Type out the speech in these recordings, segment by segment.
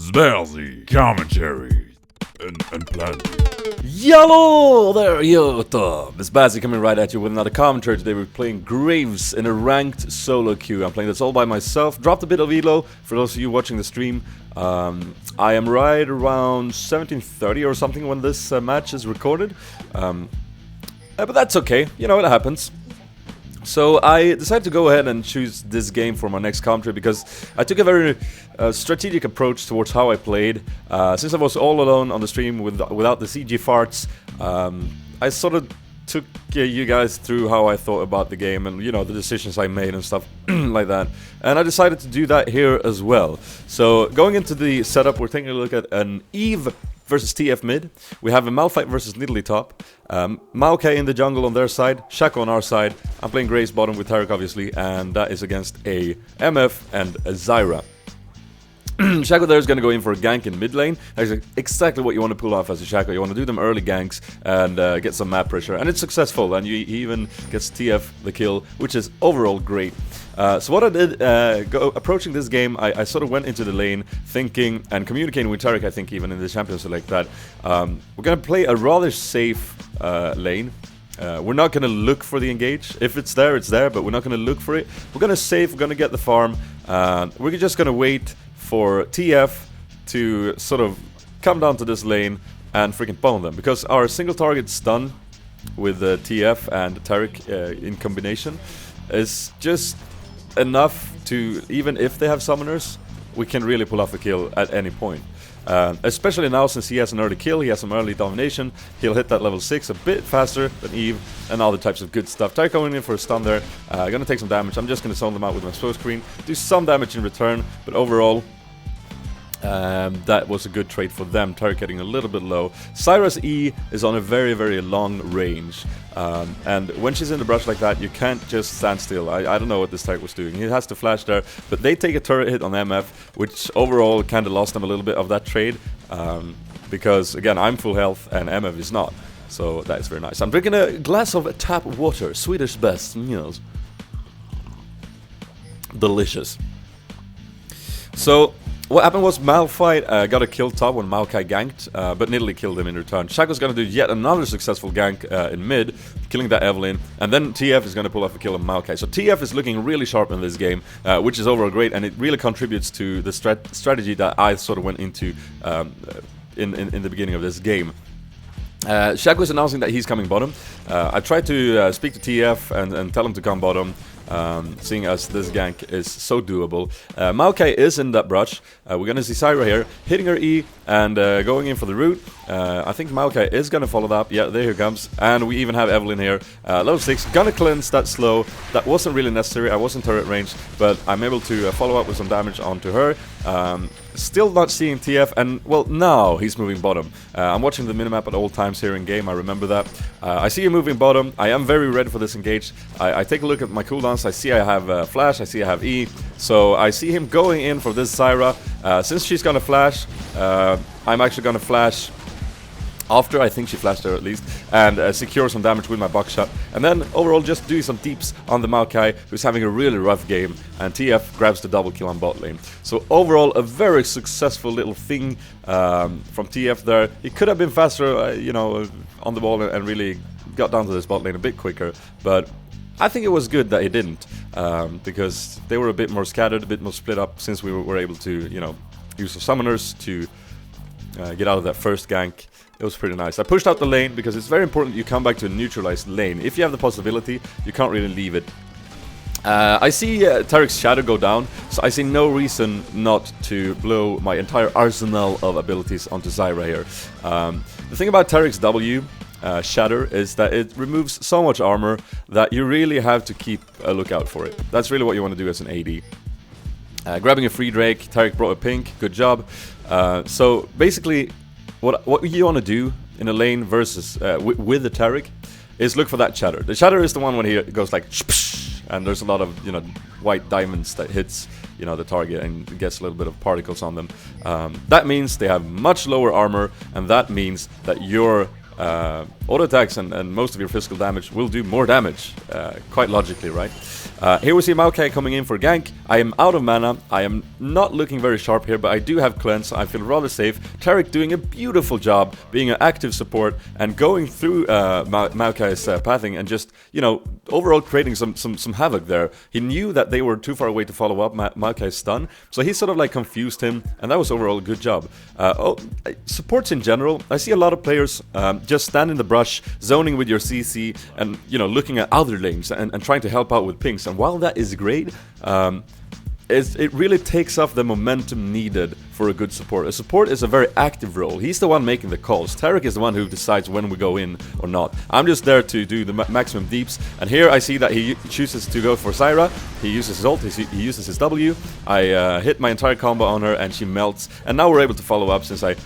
Spelzy, commentary, and plenty. Hello there, YouTube! It's Bazzy coming right at you with another commentary. Today we're playing Graves in a ranked solo queue. I'm playing this all by myself. Dropped a bit of elo for those of you watching the stream. I am right around 17:30 or something when this match is recorded. But that's okay, you know, it happens. So I decided to go ahead and choose this game for my next commentary because I took a very strategic approach towards how I played. Since I was all alone on the stream without the CG farts, I sort of took you guys through how I thought about the game and, you know, the decisions I made and stuff like that. And I decided to do that here as well. So going into the setup, we're taking a look at an Eve versus TF mid. We have a Malphite versus Nidalee top. Maokai in the jungle on their side, Shaco on our side. I'm playing Graves bottom with Taric obviously, and that is against a MF and a Zyra. Shaco there is going to go in for a gank in mid lane. That's exactly what you want to pull off as a Shaco. You want to do them early ganks and get some map pressure. And it's successful, and he even gets TF the kill, which is overall great. So what I did, approaching this game, I sort of went into the lane thinking and communicating with Taric, I think even in the champion select, that we're going to play a rather safe lane. We're not going to look for the engage. If it's there, it's there, but we're not going to look for it. We're going to save, we're going to get the farm. We're just going to wait for TF to sort of come down to this lane and freaking bomb them. Because our single target stun with TF and Taric in combination is just enough to, even if they have summoners, we can really pull off a kill at any point. Especially now since he has an early kill, he has some early domination, he'll hit that level 6 a bit faster than Eve and other types of good stuff. Taric going in for a stun there, gonna take some damage. I'm just gonna zone them out with my slow screen, do some damage in return, but overall that was a good trade for them. Taric getting a little bit low. Zyra's E is on a very, very long range. And when she's in the brush like that, you can't just stand still. I don't know what this Taric was doing. He has to flash there, but they take a turret hit on MF, which overall kind of lost them a little bit of that trade. Because, again, I'm full health and MF is not. So that is very nice. I'm drinking a glass of tap water. Swedish best. Yes. Delicious. So what happened was Malphite got a kill top when Maokai ganked, but Nidalee killed him in return. Shaco's gonna do yet another successful gank in mid, killing that Evelynn, and then TF is gonna pull off a kill on Maokai. So TF is looking really sharp in this game, which is overall great, and it really contributes to the strategy that I sort of went into in the beginning of this game. Shaco is announcing that he's coming bottom. I tried to speak to TF and tell him to come bottom. Seeing as this gank is so doable. Maokai is in that brush. We're gonna see Zyra here hitting her E and going in for the root. I think Maokai is gonna follow that up. Yeah, there he comes. And we even have Evelynn here. Level 6, gonna cleanse that slow. That wasn't really necessary. I wasn't turret range, but I'm able to follow up with some damage onto her. Still not seeing TF, and well, now he's moving bottom. I'm watching the minimap at all times here in game, I remember that. I see him moving bottom. I am very ready for this engage. I take a look at my cooldowns. I see I have flash, I see I have E. So I see him going in for this Zyra. Since she's gonna flash, I'm actually gonna flash after, I think she flashed her at least, and secure some damage with my buckshot. And then overall just do some deeps on the Maokai, who's having a really rough game, and TF grabs the double kill on bot lane. So overall a very successful little thing from TF there. He could have been faster, you know, on the ball and really got down to this bot lane a bit quicker, but I think it was good that he didn't, because they were a bit more scattered, a bit more split up, since we were able to, you know, use the summoners to get out of that first gank. It was pretty nice. I pushed out the lane because it's very important you come back to a neutralized lane. If you have the possibility, you can't really leave it. I see Taric's shadow go down, so I see no reason not to blow my entire arsenal of abilities onto Zyra here. The thing about Taric's W, Shatter, is that it removes so much armor that you really have to keep a lookout for it. That's really what you want to do as an AD. Grabbing a free Drake, Taric brought a pink, good job. So basically, what you want to do in a lane versus with the Taric is look for that chatter. The chatter is the one when he goes like and there's a lot of, you know, white diamonds that hits, you know, the target and gets a little bit of particles on them. That means they have much lower armor, and that means that your auto attacks and most of your physical damage will do more damage, quite logically, right? Here we see Maokai coming in for gank. I am out of mana. I am not looking very sharp here, but I do have cleanse. I feel rather safe. Taric doing a beautiful job being an active support and going through Maokai's pathing and just, you know, overall creating some havoc there. He knew that they were too far away to follow up Maokai's stun, so he sort of like confused him, and that was overall a good job. Supports in general, I see a lot of players just stand in the brush, zoning with your CC, and, you know, looking at other lanes and trying to help out with pings. And while that is great, it really takes off the momentum needed for a good support. A support is a very active role. He's the one making the calls. Taric is the one who decides when we go in or not. I'm just there to do the maximum deeps. And here I see that he chooses to go for Zyra. He uses his ult, he uses his W. I hit my entire combo on her and she melts. And now we're able to follow up since I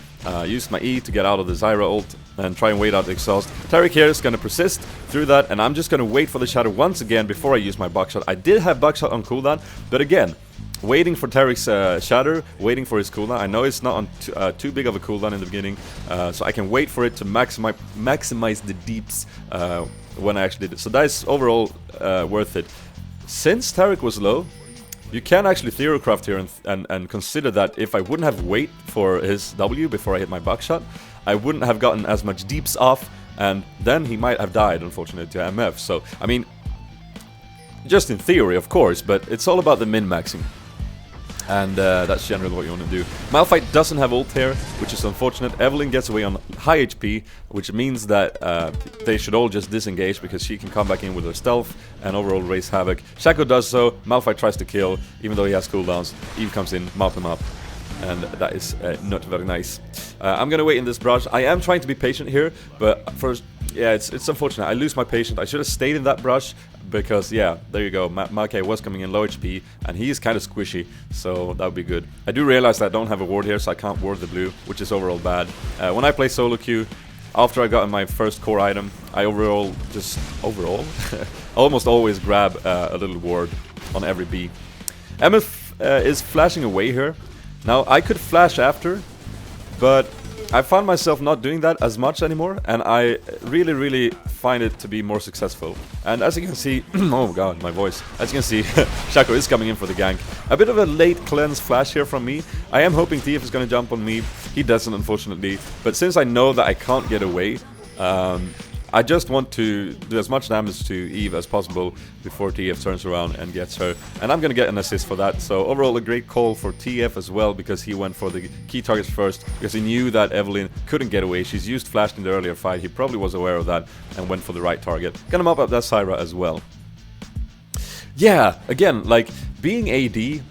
used my E to get out of the Zyra ult and try and wait out the exhaust. Taric here is going to persist through that, and I'm just going to wait for the shadow once again before I use my buckshot. I did have buckshot on cooldown, but again, waiting for Taric's shatter, waiting for his cooldown. I know it's not on too big of a cooldown in the beginning, so I can wait for it to maximize the deeps when I actually did it. So that is overall worth it. Since Taric was low, you can actually theoricraft here and consider that if I wouldn't have waited for his W before I hit my buckshot, I wouldn't have gotten as much deeps off, and then he might have died, unfortunately, to MF. So, I mean, just in theory, of course, but it's all about the min-maxing. And that's generally what you want to do. Malphite doesn't have ult here, which is unfortunate. Evelyn gets away on high HP, which means that they should all just disengage because she can come back in with her stealth and overall raise havoc. Shaco does so. Malphite tries to kill, even though he has cooldowns. Eve comes in, mouth him up. And that is not very nice. I'm gonna wait in this brush. I am trying to be patient here, but first, yeah, it's unfortunate. I lose my patience. I should have stayed in that brush because, yeah, there you go. Maokai was coming in low HP, and he is kind of squishy, so that would be good. I do realize that I don't have a ward here, so I can't ward the blue, which is overall bad. When I play solo queue, after I got my first core item, I almost always grab a little ward on every B. MF is flashing away here. Now, I could flash after, but I found myself not doing that as much anymore, and I really find it to be more successful. And as you can see, oh god, my voice. As you can see, Shaco is coming in for the gank. A bit of a late cleanse flash here from me. I am hoping TF is going to jump on me. He doesn't, unfortunately. But since I know that I can't get away, I just want to do as much damage to Eve as possible before TF turns around and gets her. And I'm going to get an assist for that. So overall a great call for TF as well, because he went for the key targets first, because he knew that Evelyn couldn't get away. She's used flash in the earlier fight. He probably was aware of that and went for the right target. Gonna mop up that Zyra as well. Yeah, again, like, being AD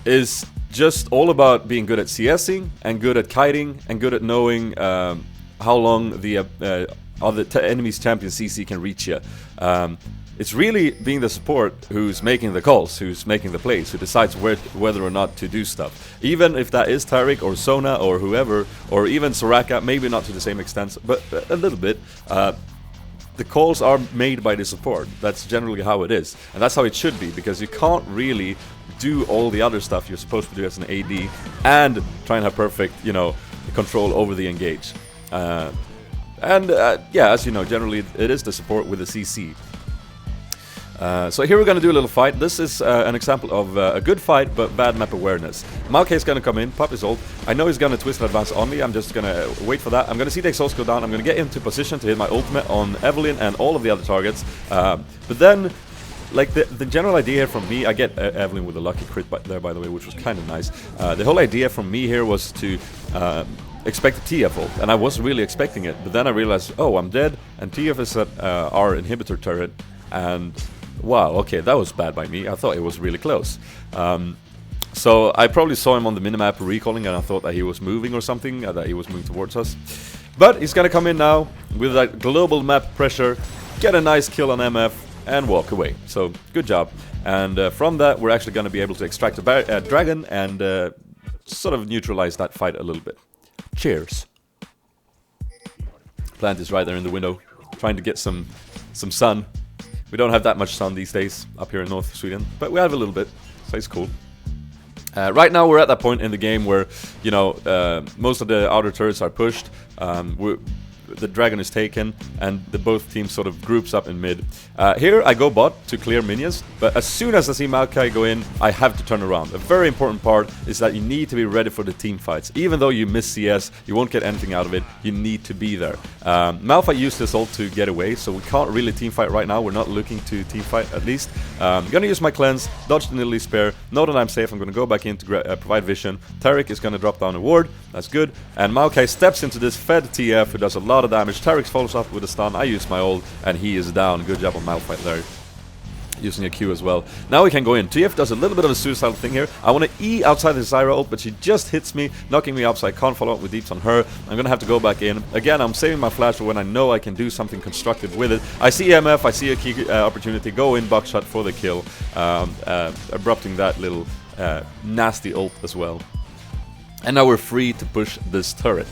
is just all about being good at CSing and good at kiting and good at knowing how long the enemy's champion CC can reach you. It's really being the support who's making the calls, who's making the plays, who decides whether or not to do stuff. Even if that is Taric or Sona or whoever, or even Soraka, maybe not to the same extent, but a little bit. The calls are made by the support. That's generally how it is. And that's how it should be, because you can't really do all the other stuff you're supposed to do as an AD and try and have perfect, you know, control over the engage. Yeah, as you know, generally it is the support with the CC. So here we're going to do a little fight. This is an example of a good fight, but bad map awareness. Maokai is going to come in, pop his ult. I know he's going to twist and advance on me. I'm just going to wait for that. I'm going to see the exhaust go down. I'm going to get into position to hit my ultimate on Evelyn and all of the other targets. But then, like, the general idea here from me, I get Evelyn with a lucky crit there, by the way, which was kind of nice. The whole idea from me here was to expect a TF ult, and I wasn't really expecting it. But then I realized, oh, I'm dead, and TF is at our inhibitor turret, and wow, okay, that was bad by me. I thought it was really close. So I probably saw him on the minimap recalling, and I thought that he was moving or something, that he was moving towards us. But he's gonna come in now with that global map pressure, get a nice kill on MF, and walk away. So good job. And from that, we're actually gonna be able to extract a dragon and sort of neutralize that fight a little bit. Cheers. Plant is right there in the window, trying to get some sun. We don't have that much sun these days up here in North Sweden, but we have a little bit, so it's cool. Right now we're at that point in the game where, you know, most of the outer turrets are pushed. the dragon is taken, and both teams sort of groups up in mid. Here I go bot to clear minions, but as soon as I see Maokai go in, I have to turn around. A very important part is that you need to be ready for the team fights. Even though you miss CS, you won't get anything out of it, you need to be there. Malphite used this ult to get away, so we can't really team fight right now. We're not looking to team fight, at least. I'm gonna use my cleanse, dodge the Nidalee Spear, know that I'm safe. I'm gonna go back in to provide vision. Taric is gonna drop down a ward, that's good. And Maokai steps into this fed TF who does a lot of damage. Taric follows up with a stun, I use my ult, and he is down. Good job on Malphite there. Using a Q as well. Now we can go in. TF does a little bit of a suicidal thing here. I want to E outside the Zyra ult, but she just hits me, knocking me up, so I can't follow up with deeps on her. I'm gonna have to go back in. Again, I'm saving my flash for when I know I can do something constructive with it. I see MF, I see a key opportunity, go in, buckshot for the kill. Abrupting that little nasty ult as well. And now we're free to push this turret.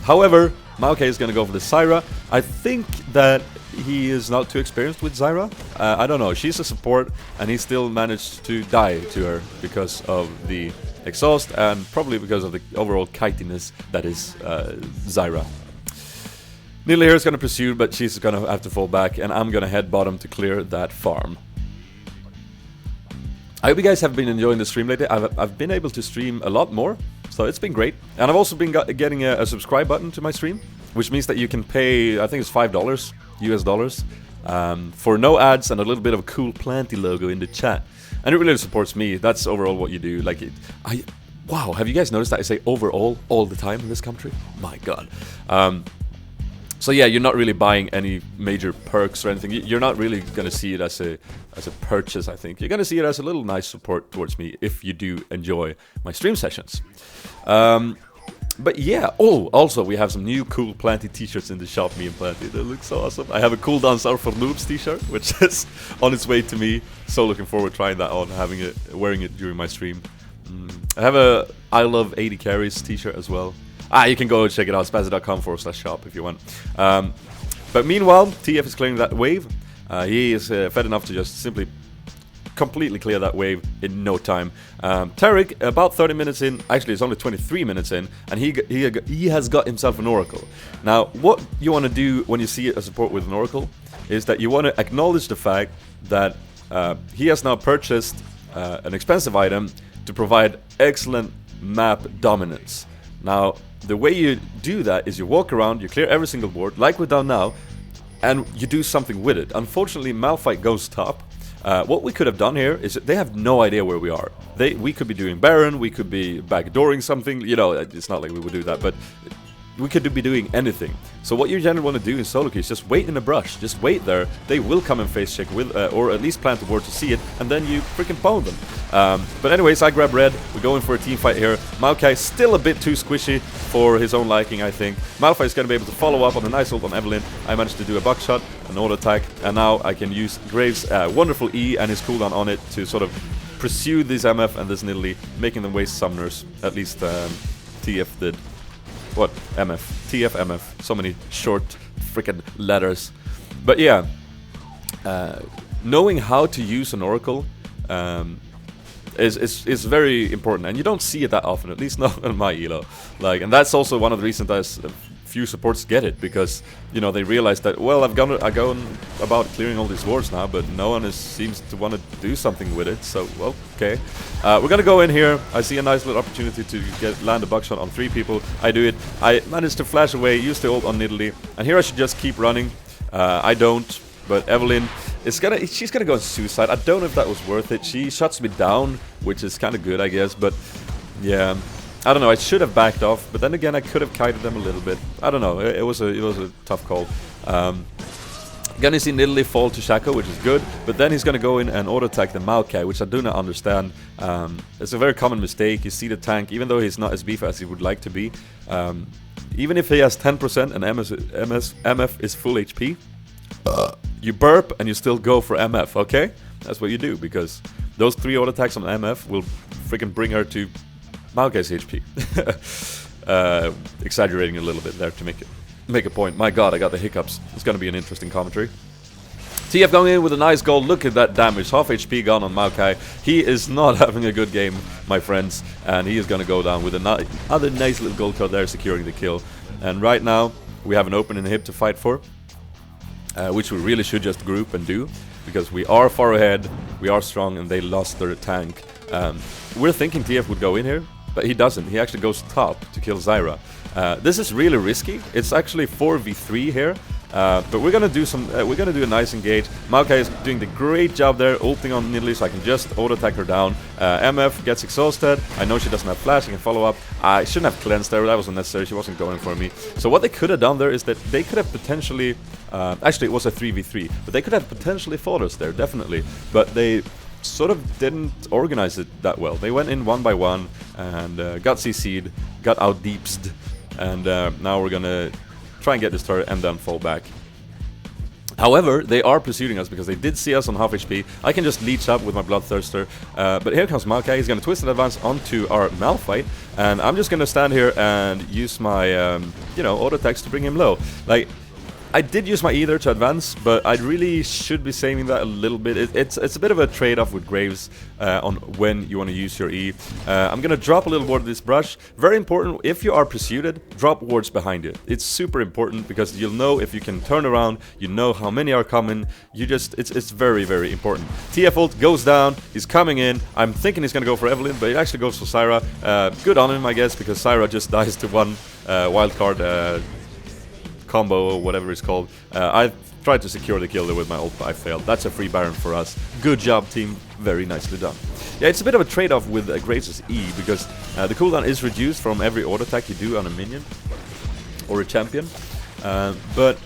However, Maokai is gonna go for the Zyra. I think that he is not too experienced with Zyra. I don't know, she's a support and he still managed to die to her because of the exhaust and probably because of the overall kitiness that is Zyra. Nidalee here is going to pursue, but she's going to have to fall back, and I'm going to head bottom to clear that farm. I hope you guys have been enjoying the stream lately. I've been able to stream a lot more, so it's been great. And I've also been getting a subscribe button to my stream, which means that you can pay, I think it's $5 US dollars, for no ads and a little bit of a cool planty logo in the chat. And it really supports me. That's overall what you do. Like, wow, have you guys noticed that I say overall all the time in this country? My god. So yeah, you're not really buying any major perks or anything. You're not really going to see it as a purchase, I think. You're going to see it as a little nice support towards me if you do enjoy my stream sessions. But yeah, oh, also we have some new cool Planty t-shirts in the shop, me and Planty. They look so awesome. I have a Cooldowns Are for Noobs t-shirt, which is on its way to me. So looking forward to trying that on, having it, wearing it during my stream. I have a I Love 80 Carries t-shirt as well. You can go check it out, spazzy.com/shop if you want. But meanwhile, TF is clearing that wave. He is fed enough to just simply completely clear that wave in no time. Taric, about 30 minutes in, actually it's only 23 minutes in, and he has got himself an Oracle. Now, what you want to do when you see a support with an Oracle is that you want to acknowledge the fact that he has now purchased an expensive item to provide excellent map dominance. Now, the way you do that is you walk around, you clear every single board, like we've done now, and you do something with it. Unfortunately, Malphite goes top. What we could have done here is they have no idea where we are. We could be doing Baron, we could be backdooring something, you know, it's not like we would do that, but we could be doing anything. So what you generally want to do in solo queue is just wait in a brush, just wait there. They will come and face check with, or at least plant the ward to see it, and then you freaking pwn them. But anyways, I grab red, we're going for a team fight here. Maokai still a bit too squishy for his own liking, I think. Malphite is going to be able to follow up on a nice ult on Evelynn. I managed to do a buckshot, an auto attack, and now I can use Graves' wonderful E and his cooldown on it to sort of pursue this MF and this Nidalee, making them waste summoners. At least TF did. What? MF. TF, MF. So many short freaking letters. But yeah, knowing how to use an Oracle is very important, and you don't see it that often, at least not in my elo. Like, and that's also one of the reasons that few supports get it, because you know they realize that, well, I've gone about clearing all these wards now, but no one seems to want to do something with it. So, well, okay, we're gonna go in here. I see a nice little opportunity to land a buckshot on 3 people. I do it. I managed to flash away, use the ult on Nidalee, and here I should just keep running. I don't, but Evelynn she's gonna go on suicide. I don't know if that was worth it. She shuts me down, which is kind of good, I guess, but yeah. I don't know, I should have backed off, but then again I could have kited them a little bit. I don't know, it was a tough call. Gonna see Nidalee fall to Shaco, which is good, but then he's gonna go in and auto-attack the Maokai, which I do not understand. It's a very common mistake. You see the tank, even though he's not as beefy as he would like to be, even if he has 10% and MF is full HP, you burp and you still go for MF, okay? That's what you do, because those 3 auto-attacks on MF will freaking bring her to Maokai's HP. Exaggerating a little bit there to make a point. My god, I got the hiccups. It's gonna be an interesting commentary. TF going in with a nice goal. Look at that damage. Half HP gone on Maokai. He is not having a good game, my friends. And he is gonna go down with another nice little gold card there, securing the kill. And right now, we have an open inhib to fight for, which we really should just group and do, because we are far ahead, we are strong, and they lost their tank. We're thinking TF would go in here, but he doesn't. He actually goes top to kill Zyra. This is really risky. It's actually 4v3 here. But we're gonna do a nice engage. Maokai is doing the great job there, ulting on Nidalee, so I can just auto-attack her down. MF gets exhausted. I know she doesn't have flash, I can follow up. I shouldn't have cleansed her, that wasn't necessary, she wasn't going for me. So what they could have done there is that they could have potentially... actually, it was a 3v3, but they could have potentially fought us there, definitely. But they sort of didn't organize it that well. They went in one by one, and got CC'd, got out-deepsed, and now we're gonna try and get this turret and then fall back. However, they are pursuing us because they did see us on half HP. I can just leech up with my Bloodthirster. But here comes Maokai. He's going to twist and advance onto our Malphite. And I'm just going to stand here and use my, you know, auto attacks to bring him low. Like, I did use my Ether to advance, but I really should be saving that a little bit. It's a bit of a trade-off with Graves on when you want to use your E. I'm going to drop a little ward of this brush. Very important, if you are pursued, drop wards behind you. It's super important because you'll know if you can turn around, you know how many are coming. It's very, very important. TF ult goes down, he's coming in. I'm thinking he's going to go for Evelyn, but he actually goes for Zyra. Good on him, I guess, because Zyra just dies to one wildcard combo or whatever it's called. I tried to secure the kill there with my ult, but I failed. That's a free Baron for us. Good job, team. Very nicely done. Yeah, it's a bit of a trade-off with Graves' E, because the cooldown is reduced from every auto attack you do on a minion or a champion. But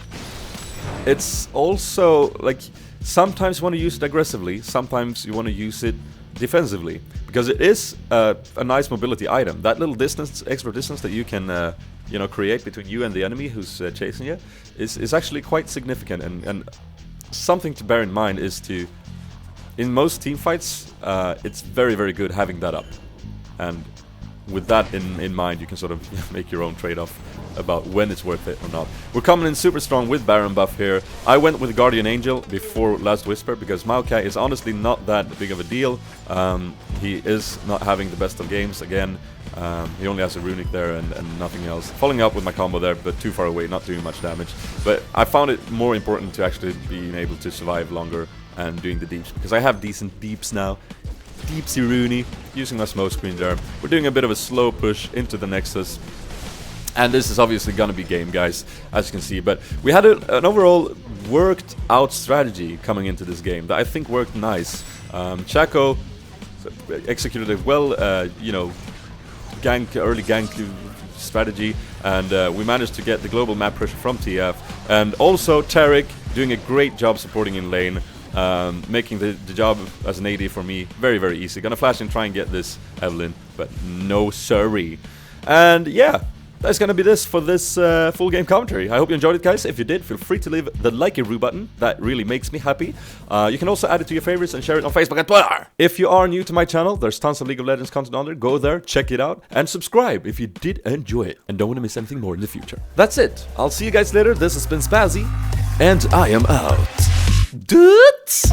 it's also, like, sometimes you want to use it aggressively, sometimes you want to use it defensively, because it is a nice mobility item. That little distance, extra distance that you can you know, create between you and the enemy who's chasing you is actually quite significant, and something to bear in mind is to, in most team fights, it's very, very good having that up, and with that in mind, you can sort of make your own trade-off about when it's worth it or not. We're coming in super strong with Baron buff here. I went with Guardian Angel before Last Whisper because Maokai is honestly not that big of a deal. He is not having the best of games again. He only has a runic there and nothing else. Following up with my combo there, but too far away, not doing much damage. But I found it more important to actually being able to survive longer and doing the deeps, because I have decent deeps now. Deepsy Rooney, using my smoke screen there. We're doing a bit of a slow push into the Nexus. And this is obviously gonna be game, guys, as you can see. But we had an overall worked out strategy coming into this game that I think worked nice. Shaco executed it well, you know, early gank strategy, and we managed to get the global map pressure from TF. And also Taric doing a great job supporting in lane, making the job as an AD for me very, very easy. Gonna flash and try and get this Evelyn, but no siree. And yeah, that's gonna be this for this full game commentary. I hope you enjoyed it, guys. If you did, feel free to leave the like-a-roo button. That really makes me happy. You can also add it to your favorites and share it on Facebook and Twitter. If you are new to my channel, there's tons of League of Legends content on there. Go there, check it out, and subscribe if you did enjoy it and don't want to miss anything more in the future. That's it. I'll see you guys later. This has been Spazzy, and I am out. Dudes!